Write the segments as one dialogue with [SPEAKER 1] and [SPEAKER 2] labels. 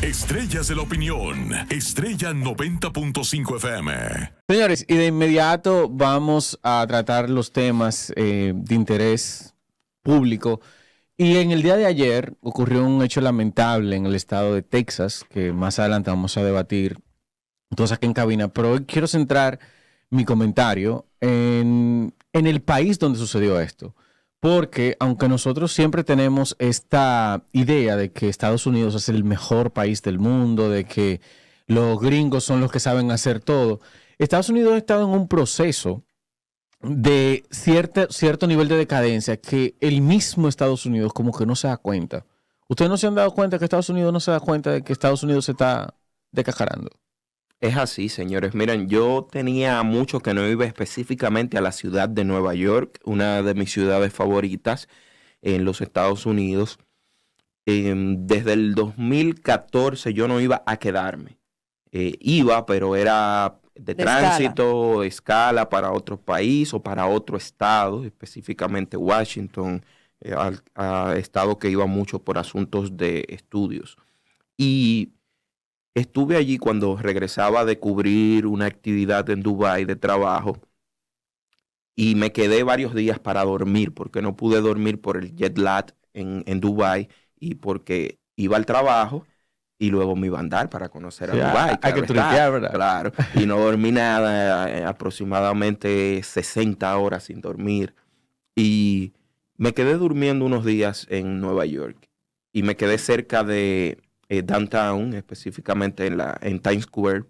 [SPEAKER 1] Estrellas de la opinión. Estrella 90.5 FM.
[SPEAKER 2] Señores, y de inmediato vamos a tratar los temas de interés público. Y en el día de ayer ocurrió un hecho lamentable en el estado de Texas, que más adelante vamos a debatir todos aquí en cabina. Pero hoy quiero centrar mi comentario en el país donde sucedió esto. Porque aunque nosotros siempre tenemos esta idea de que Estados Unidos es el mejor país del mundo, de que los gringos son los que saben hacer todo, Estados Unidos ha estado en un proceso de cierto nivel de decadencia que el mismo Estados Unidos como que no se da cuenta. ¿Ustedes no se han dado cuenta que Estados Unidos no se da cuenta de que Estados Unidos se está decajarando?
[SPEAKER 3] Es así, señores. Miren, yo tenía mucho que no iba específicamente a la ciudad de Nueva York, una de mis ciudades favoritas en los Estados Unidos. Desde el 2014 yo no iba a quedarme. Iba, pero era de tránsito, escala para otro país o para otro estado, específicamente Washington, estado que iba mucho por asuntos de estudios. Y estuve allí cuando regresaba de cubrir una actividad en Dubái de trabajo y me quedé varios días para dormir porque no pude dormir por el jet lag en Dubái y porque iba al trabajo y luego me iba a andar para conocer a Dubái.
[SPEAKER 2] Hay que turistear, ¿verdad?
[SPEAKER 3] Claro, y no dormí nada, aproximadamente 60 horas sin dormir. Y me quedé durmiendo unos días en Nueva York y me quedé cerca de downtown, específicamente en Times Square.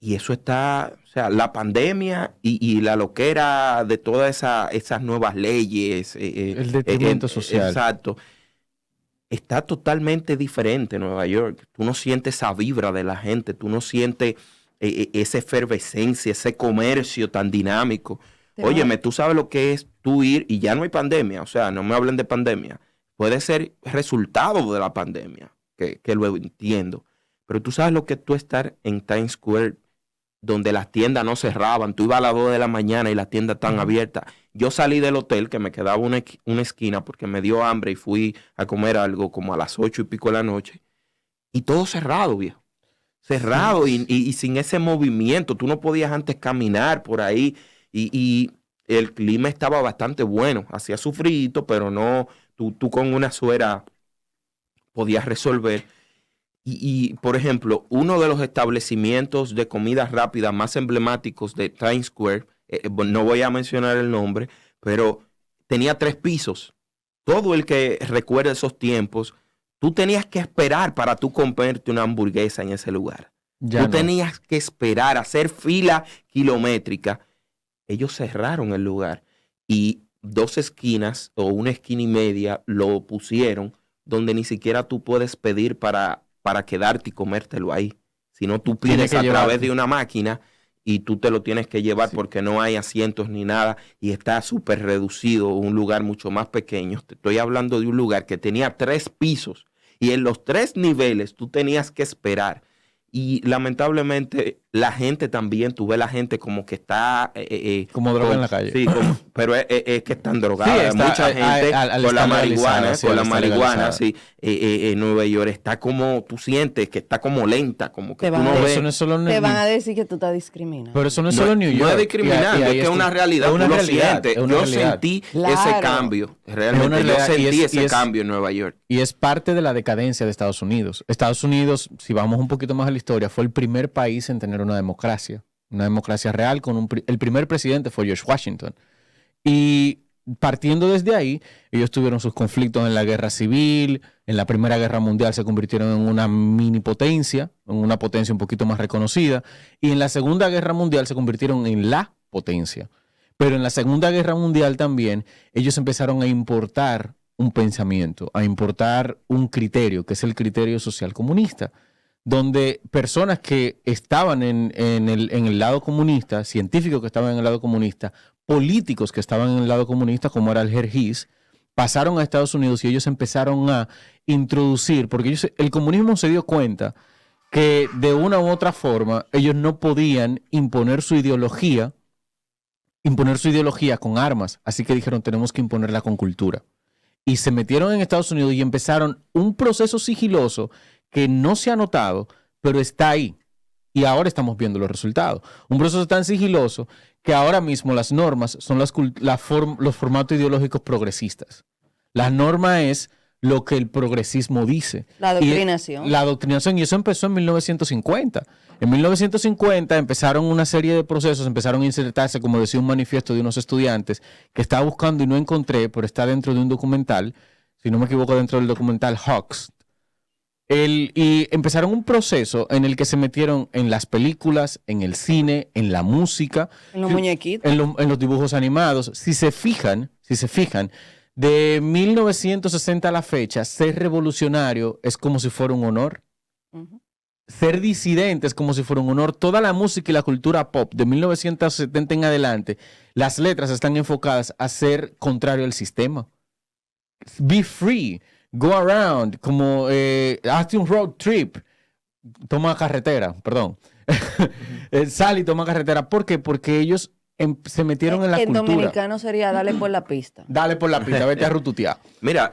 [SPEAKER 3] Y eso está, o sea, la pandemia y la loquera de todas esas nuevas leyes.
[SPEAKER 2] El detrimento social.
[SPEAKER 3] Exacto. Está totalmente diferente en Nueva York. Tú no sientes esa vibra de la gente, tú no sientes esa efervescencia, ese comercio tan dinámico. Óyeme, tú sabes lo que es tú ir y ya no hay pandemia, o sea, no me hablen de pandemia. Puede ser resultado de la pandemia, que lo entiendo. Pero tú sabes lo que es tú estar en Times Square, donde las tiendas no cerraban. Tú ibas a las 2 de la mañana y las tiendas están abiertas. Yo salí del hotel, que me quedaba una esquina, porque me dio hambre y fui a comer algo como a las 8 y pico de la noche. Y todo cerrado, viejo. Cerrado y sin ese movimiento. Tú no podías antes caminar por ahí. Y el clima estaba bastante bueno. Hacía su frío, pero no, tú con una suera podías resolver. Y, por ejemplo, uno de los establecimientos de comida rápida más emblemáticos de Times Square, no voy a mencionar el nombre, pero tenía 3 pisos. Todo el que recuerda esos tiempos, tú tenías que esperar para tú comerte una hamburguesa en ese lugar. Tú tenías que esperar, hacer fila kilométrica. Ellos cerraron el lugar y 2 esquinas o una esquina y media lo pusieron donde ni siquiera tú puedes pedir para quedarte y comértelo ahí. Si no, tú pides a través de una máquina y tú te lo tienes que llevar porque no hay asientos ni nada y está súper reducido, un lugar mucho más pequeño. Te estoy hablando de un lugar que tenía 3 pisos y en los 3 niveles tú tenías que esperar. Y lamentablemente la gente también, tú ves la gente como que está...
[SPEAKER 2] como droga en la calle.
[SPEAKER 3] Sí, pero es que están drogadas. Sí, mucha gente con la marihuana, sí, en Nueva York está como, tú sientes que está como lenta, como que tú no ves.
[SPEAKER 4] Te van a decir que tú estás discriminando.
[SPEAKER 2] Pero eso no es solo New York.
[SPEAKER 3] No es discriminando, es que es una realidad, tú lo sientes. Yo sentí ese cambio, realmente yo sentí ese cambio en Nueva York.
[SPEAKER 2] Y es parte de la decadencia de Estados Unidos. Estados Unidos, si vamos un poquito más a la historia, fue el primer país en tener una democracia real. El primer presidente fue George Washington. Y partiendo desde ahí, ellos tuvieron sus conflictos en la guerra civil, en la Primera Guerra Mundial se convirtieron en una mini potencia, en una potencia un poquito más reconocida, y en la Segunda Guerra Mundial se convirtieron en la potencia. Pero en la Segunda Guerra Mundial también ellos empezaron a importar un pensamiento, a importar un criterio, que es el criterio social comunista, donde personas que estaban en el lado comunista, científicos que estaban en el lado comunista, políticos que estaban en el lado comunista, como era Alger Hiss, pasaron a Estados Unidos y ellos empezaron a introducir, porque el comunismo se dio cuenta que de una u otra forma ellos no podían imponer su ideología con armas, así que dijeron tenemos que imponerla con cultura. Y se metieron en Estados Unidos y empezaron un proceso sigiloso que no se ha notado, pero está ahí. Y ahora estamos viendo los resultados. Un proceso tan sigiloso que ahora mismo las normas son los formatos ideológicos progresistas. La norma es lo que el progresismo dice.
[SPEAKER 4] La adoctrinación.
[SPEAKER 2] La adoctrinación, y eso empezó en 1950. En 1950 empezaron una serie de procesos, empezaron a insertarse, como decía un manifiesto de unos estudiantes, que estaba buscando y no encontré, pero está dentro de un documental, si no me equivoco, dentro del documental Hawks. Y empezaron un proceso en el que se metieron en las películas, en el cine, en la música.
[SPEAKER 4] En los muñequitos.
[SPEAKER 2] En los dibujos animados. Si se fijan, de 1960 a la fecha, ser revolucionario es como si fuera un honor. Uh-huh. Ser disidente es como si fuera un honor. Toda la música y la cultura pop de 1970 en adelante, las letras están enfocadas a ser contrario al sistema. Be free, go around, como hazte un road trip, toma carretera, perdón. Sal y toma carretera. ¿Por qué? Porque ellos se metieron en la cultura.
[SPEAKER 4] En dominicano sería dale por la pista.
[SPEAKER 2] Dale por la pista, vete a rututear.
[SPEAKER 3] Mira,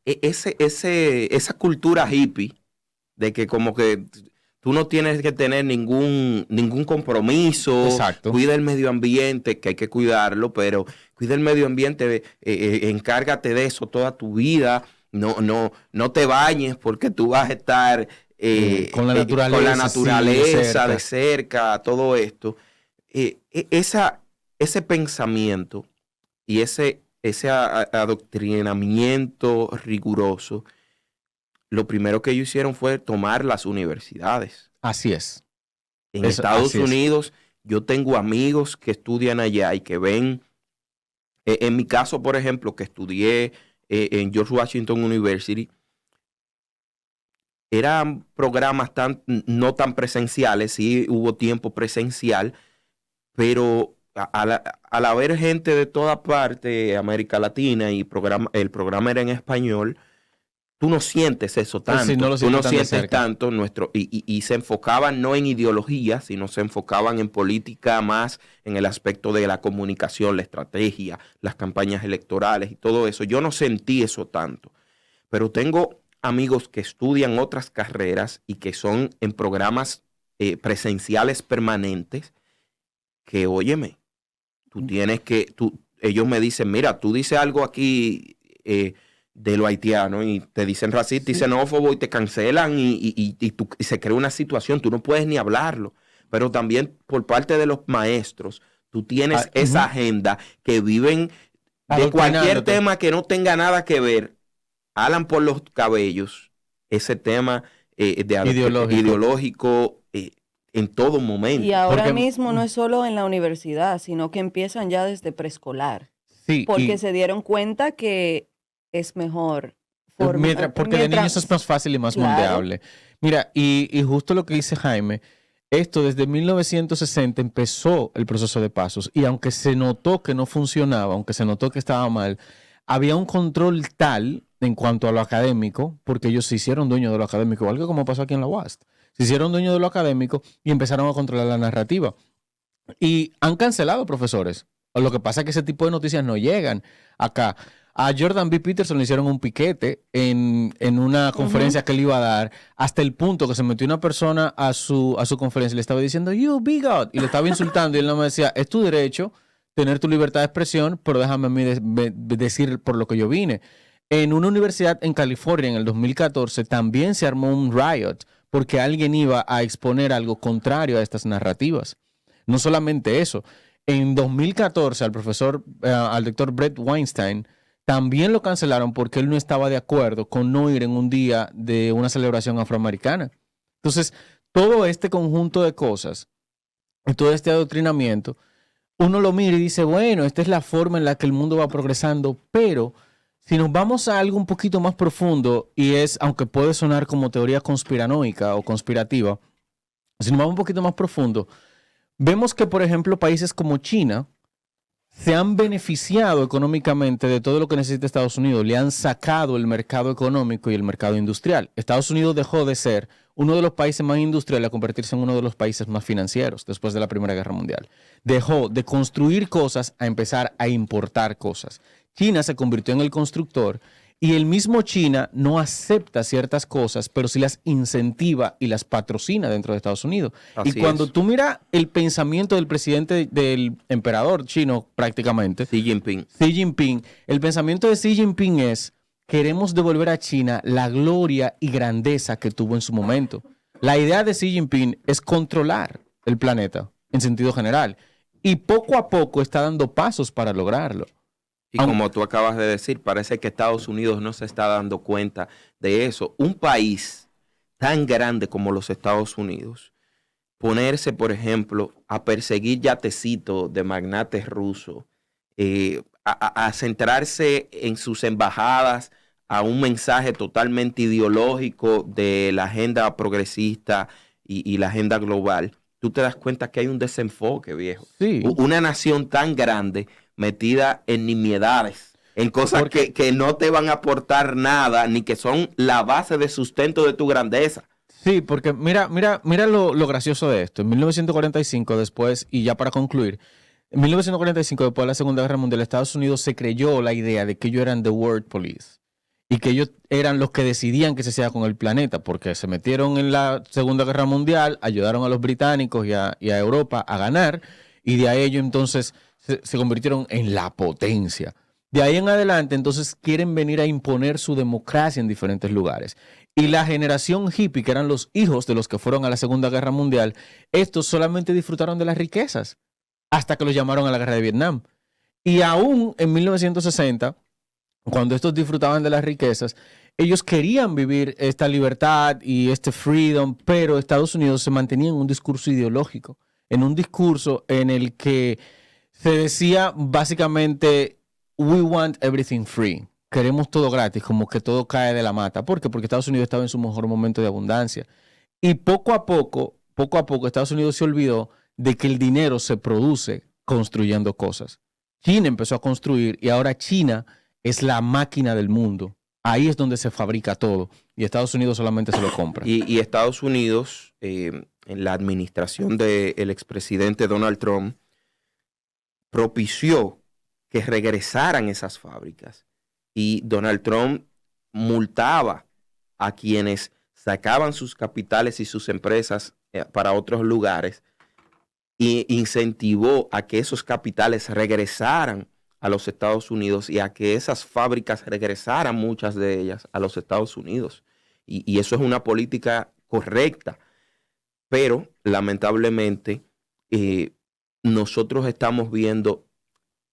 [SPEAKER 3] esa cultura hippie de que como que tú no tienes que tener ningún compromiso.
[SPEAKER 2] Exacto.
[SPEAKER 3] Cuida el medio ambiente, que hay que cuidarlo, pero cuida el medio ambiente, encárgate de eso toda tu vida. No te bañes porque tú vas a estar
[SPEAKER 2] con la naturaleza,
[SPEAKER 3] sí, de cerca, todo esto. Ese pensamiento y ese adoctrinamiento riguroso, lo primero que ellos hicieron fue tomar las universidades.
[SPEAKER 2] Así es.
[SPEAKER 3] En Estados Unidos, yo tengo amigos que estudian allá y que ven, en mi caso, por ejemplo, que estudié en George Washington University, eran programas no tan presenciales, sí hubo tiempo presencial, pero al haber gente de toda parte, América Latina, y el programa era en español, tú no sientes eso tanto. Sí, tú no sientes tanto y se enfocaban no en ideología, sino se enfocaban en política, más en el aspecto de la comunicación, la estrategia, las campañas electorales y todo eso. Yo no sentí eso tanto, pero tengo amigos que estudian otras carreras y que son en programas presenciales permanentes que, óyeme, ellos me dicen, mira, tú dices algo aquí de lo haitiano y te dicen racista y xenófobo y te cancelan y se crea una situación, tú no puedes ni hablarlo. Pero también por parte de los maestros, tú tienes esa agenda que viven de cualquier tema que no tenga nada que ver, alan por los cabellos ese tema ideológico en todo momento.
[SPEAKER 4] Y ahora mismo no es solo en la universidad, sino que empiezan ya desde preescolar.
[SPEAKER 2] Sí.
[SPEAKER 4] Porque se dieron cuenta que es mejor.
[SPEAKER 2] Porque de niños es más fácil y más moldeable. Mira, y justo lo que dice Jaime, esto desde 1960 empezó el proceso de pasos. Y aunque se notó que no funcionaba, aunque se notó que estaba mal, había un control tal en cuanto a lo académico, porque ellos se hicieron dueños de lo académico, algo como pasó aquí en la UAST. Se hicieron dueños de lo académico y empezaron a controlar la narrativa. Y han cancelado profesores. Lo que pasa es que ese tipo de noticias no llegan acá. A Jordan B. Peterson le hicieron un piquete en una conferencia que él iba a dar, hasta el punto que se metió una persona a su conferencia y le estaba diciendo, you bigot, y le estaba insultando y él no me decía, es tu derecho tener tu libertad de expresión, pero déjame a mí decir por lo que yo vine. En una universidad en California en el 2014 también se armó un riot porque alguien iba a exponer algo contrario a estas narrativas. No solamente eso, en 2014 al doctor Brett Weinstein también lo cancelaron porque él no estaba de acuerdo con no ir en un día de una celebración afroamericana. Entonces, todo este conjunto de cosas y todo este adoctrinamiento, uno lo mira y dice, bueno, esta es la forma en la que el mundo va progresando, pero si nos vamos a algo un poquito más profundo, y es, aunque puede sonar como teoría conspiranoica o conspirativa, si nos vamos un poquito más profundo, vemos que, por ejemplo, países como China se han beneficiado económicamente de todo lo que necesita Estados Unidos. Le han sacado el mercado económico y el mercado industrial. Estados Unidos dejó de ser uno de los países más industriales a convertirse en uno de los países más financieros después de la Primera Guerra Mundial. Dejó de construir cosas a empezar a importar cosas. China se convirtió en el constructor Y el mismo China no acepta ciertas cosas, pero sí las incentiva y las patrocina dentro de Estados Unidos.
[SPEAKER 3] Así
[SPEAKER 2] Y cuando
[SPEAKER 3] es.
[SPEAKER 2] tú miras el pensamiento del presidente, del emperador chino prácticamente,
[SPEAKER 3] Xi Jinping.
[SPEAKER 2] Xi Jinping, el pensamiento de Xi Jinping es: queremos devolver a China la gloria y grandeza que tuvo en su momento. La idea de Xi Jinping es controlar el planeta en sentido general. Y poco a poco está dando pasos para lograrlo.
[SPEAKER 3] Y como tú acabas de decir, parece que Estados Unidos no se está dando cuenta de eso. Un país tan grande como los Estados Unidos, ponerse, por ejemplo, a perseguir yatecitos de magnates rusos, a centrarse en sus embajadas a un mensaje totalmente ideológico de la agenda progresista y la agenda global, tú te das cuenta que hay un desenfoque, viejo.
[SPEAKER 2] Sí.
[SPEAKER 3] Una nación tan grande metida en nimiedades, en cosas que no te van a aportar nada, ni que son la base de sustento de tu grandeza.
[SPEAKER 2] Sí, porque mira lo gracioso de esto. En 1945, después, y ya para concluir, en 1945, después de la Segunda Guerra Mundial, Estados Unidos se creyó la idea de que ellos eran the world police y que ellos eran los que decidían qué se hacía con el planeta, porque se metieron en la Segunda Guerra Mundial, ayudaron a los británicos y a Europa a ganar, y de ahí ellos entonces se convirtieron en la potencia. De ahí en adelante, entonces, quieren venir a imponer su democracia en diferentes lugares. Y la generación hippie, que eran los hijos de los que fueron a la Segunda Guerra Mundial, estos solamente disfrutaron de las riquezas hasta que los llamaron a la Guerra de Vietnam. Y aún en 1960, cuando estos disfrutaban de las riquezas, ellos querían vivir esta libertad y este freedom, pero Estados Unidos se mantenía en un discurso ideológico, en un discurso en el que se decía básicamente: we want everything free. Queremos todo gratis, como que todo cae de la mata. ¿Por qué? Porque Estados Unidos estaba en su mejor momento de abundancia. Y poco a poco, Estados Unidos se olvidó de que el dinero se produce construyendo cosas. China empezó a construir y ahora China es la máquina del mundo. Ahí es donde se fabrica todo y Estados Unidos solamente se lo compra.
[SPEAKER 3] Y Estados Unidos, en la administración del expresidente Donald Trump, propició que regresaran esas fábricas. Y Donald Trump multaba a quienes sacaban sus capitales y sus empresas para otros lugares e incentivó a que esos capitales regresaran a los Estados Unidos y a que esas fábricas regresaran, muchas de ellas, a los Estados Unidos. Y eso es una política correcta. Pero, lamentablemente, nosotros estamos viendo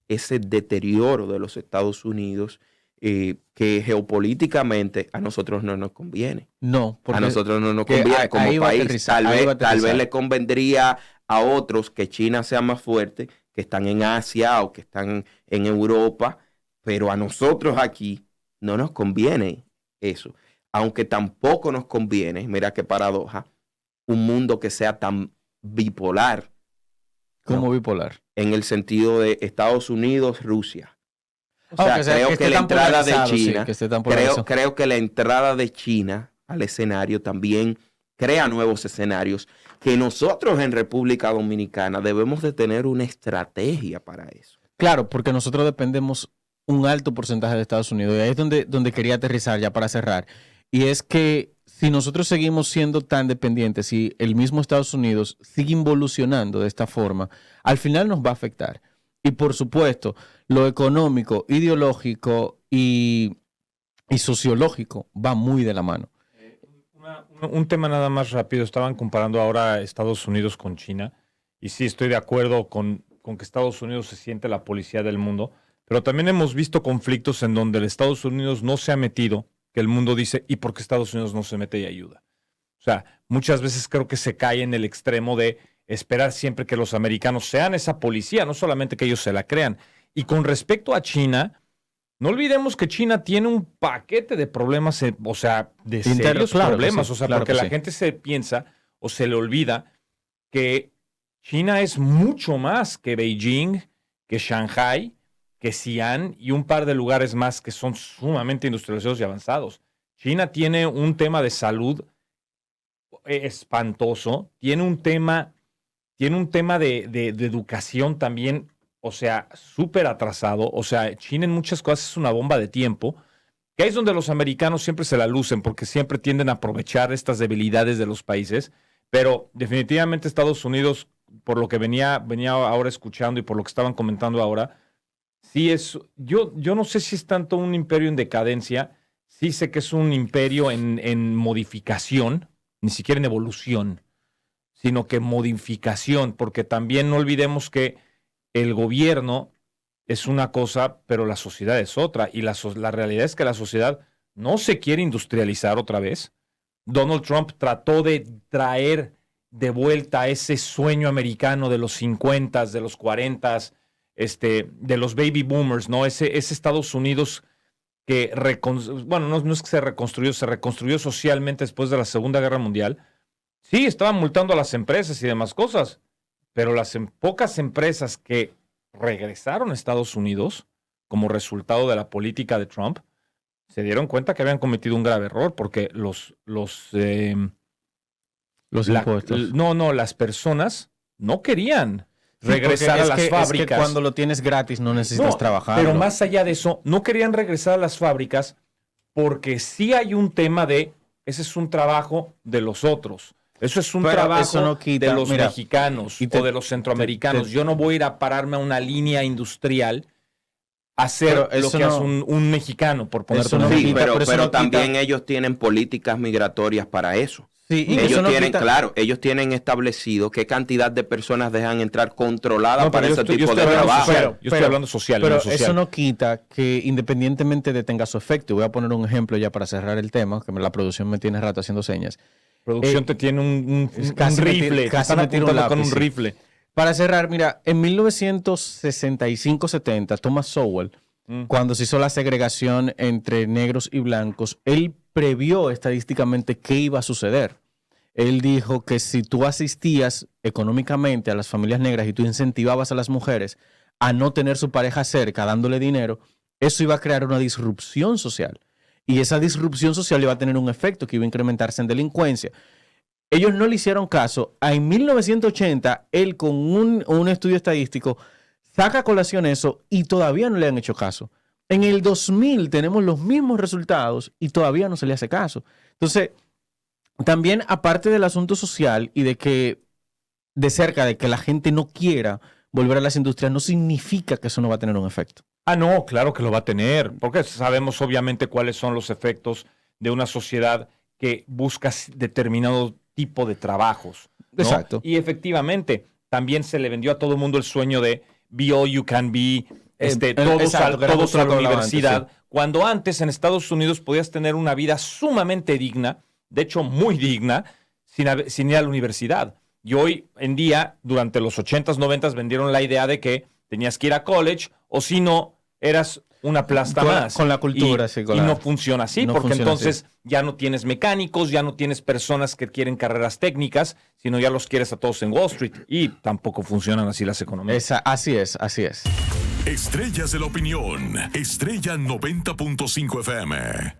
[SPEAKER 3] ese deterioro de los Estados Unidos que geopolíticamente a nosotros no nos conviene.
[SPEAKER 2] No, porque
[SPEAKER 3] a nosotros no nos conviene como país. Tal vez le convendría a otros que China sea más fuerte, que están en Asia o que están en Europa, pero a nosotros aquí no nos conviene eso. Aunque tampoco nos conviene, mira qué paradoja, un mundo que sea tan bipolar.
[SPEAKER 2] ¿Cómo
[SPEAKER 3] ¿no?
[SPEAKER 2] bipolar?
[SPEAKER 3] En el sentido de Estados Unidos, Rusia. O sea, creo que la
[SPEAKER 2] tan
[SPEAKER 3] entrada de
[SPEAKER 2] polarizado,
[SPEAKER 3] China,
[SPEAKER 2] sí, que esté tan polarizado.
[SPEAKER 3] creo que la entrada de China al escenario también crea nuevos escenarios que nosotros en República Dominicana debemos de tener una estrategia para eso.
[SPEAKER 2] Claro, porque nosotros dependemos un alto porcentaje de Estados Unidos. Y ahí es donde quería aterrizar ya para cerrar. Y es que si nosotros seguimos siendo tan dependientes y el mismo Estados Unidos sigue involucionando de esta forma, al final nos va a afectar. Y por supuesto, lo económico, ideológico y sociológico va muy de la mano.
[SPEAKER 5] Un tema nada más rápido. Estaban comparando ahora Estados Unidos con China. Y sí, estoy de acuerdo con que Estados Unidos se siente la policía del mundo. Pero también hemos visto conflictos en donde el Estados Unidos no se ha metido, que el mundo dice, ¿y por qué Estados Unidos no se mete y ayuda? O sea, muchas veces creo que se cae en el extremo de esperar siempre que los americanos sean esa policía, no solamente que ellos se la crean. Y con respecto a China, no olvidemos que China tiene un paquete de problemas, o sea, de serios problemas.
[SPEAKER 2] Sí,
[SPEAKER 5] o sea,
[SPEAKER 2] claro
[SPEAKER 5] porque la gente se piensa o se le olvida que China es mucho más que Beijing, que Shanghai, que Xi'an y un par de lugares más que son sumamente industrializados y avanzados. China tiene un tema de salud espantoso, tiene un tema de educación también, o sea, súper atrasado. O sea, China en muchas cosas es una bomba de tiempo que ahí es donde los americanos siempre se la lucen, porque siempre tienden a aprovechar estas debilidades de los países, pero definitivamente Estados Unidos, por lo que venía ahora escuchando y por lo que estaban comentando ahora, sí es, yo no sé si es tanto un imperio en decadencia, sí sé que es un imperio en modificación, ni siquiera en evolución, sino que modificación, porque también no olvidemos que el gobierno es una cosa, pero la sociedad es otra, y la realidad es que la sociedad no se quiere industrializar otra vez. Donald Trump trató de traer de vuelta ese sueño americano de los 50, de los 40, de los baby boomers, ¿no? Ese Estados Unidos que, no es que se reconstruyó socialmente después de la Segunda Guerra Mundial. Sí, estaban multando a las empresas y demás cosas, pero las pocas empresas que regresaron a Estados Unidos como resultado de la política de Trump se dieron cuenta que habían cometido un grave error, porque los
[SPEAKER 2] impuestos.
[SPEAKER 5] Las personas no querían regresar a las fábricas.
[SPEAKER 2] Es que cuando lo tienes gratis no necesitas trabajar.
[SPEAKER 5] Pero más allá de eso, no querían regresar a las fábricas porque sí hay un tema de, ese es un trabajo de los otros. Eso es un trabajo de los mexicanos o de los centroamericanos. Yo no voy a ir a pararme a una línea industrial a hacer lo que hace un mexicano, por ponerlo un ejemplo.
[SPEAKER 3] Pero también ellos tienen políticas migratorias para eso.
[SPEAKER 2] Sí,
[SPEAKER 3] ellos tienen establecido qué cantidad de personas dejan entrar controladas para ese tipo de trabajo.
[SPEAKER 5] Yo estoy hablando social.
[SPEAKER 2] Pero eso no quita que independientemente de tenga su efecto, voy a poner un ejemplo ya para cerrar el tema, que la producción me tiene rato haciendo señas.
[SPEAKER 5] Producción te tiene un rifle,
[SPEAKER 2] casi me tiro un lápiz,
[SPEAKER 5] con un rifle.
[SPEAKER 2] Para cerrar, mira, en 1965-70, Thomas Sowell, cuando se hizo la segregación entre negros y blancos, él previó estadísticamente qué iba a suceder. Él dijo que si tú asistías económicamente a las familias negras y tú incentivabas a las mujeres a no tener su pareja cerca, dándole dinero, eso iba a crear una disrupción social. Y esa disrupción social iba a tener un efecto que iba a incrementarse en delincuencia. Ellos no le hicieron caso. En 1980, él con un estudio estadístico saca a colación eso y todavía no le han hecho caso. En el 2000 tenemos los mismos resultados y todavía no se le hace caso. Entonces, también aparte del asunto social y de que la gente no quiera volver a las industrias, no significa que eso no va a tener un efecto.
[SPEAKER 5] No, claro que lo va a tener, porque sabemos obviamente cuáles son los efectos de una sociedad que busca determinado tipo de trabajos, ¿no?
[SPEAKER 2] Exacto.
[SPEAKER 5] Y efectivamente, también se le vendió a todo el mundo el sueño de be all you can be, todos a la universidad, sí. Cuando antes en Estados Unidos podías tener una vida sumamente digna, de hecho muy digna, sin ir a la universidad. Y hoy en día, durante los 80s, 90s, vendieron la idea de que tenías que ir a college, o si no, eras una plasta más.
[SPEAKER 2] Con la cultura,
[SPEAKER 5] y no funciona así, porque entonces ya no tienes mecánicos, ya no tienes personas que quieren carreras técnicas, sino ya los quieres a todos en Wall Street. Y tampoco funcionan así las economías.
[SPEAKER 2] Así es.
[SPEAKER 1] Estrellas de la opinión. Estrella 90.5 FM.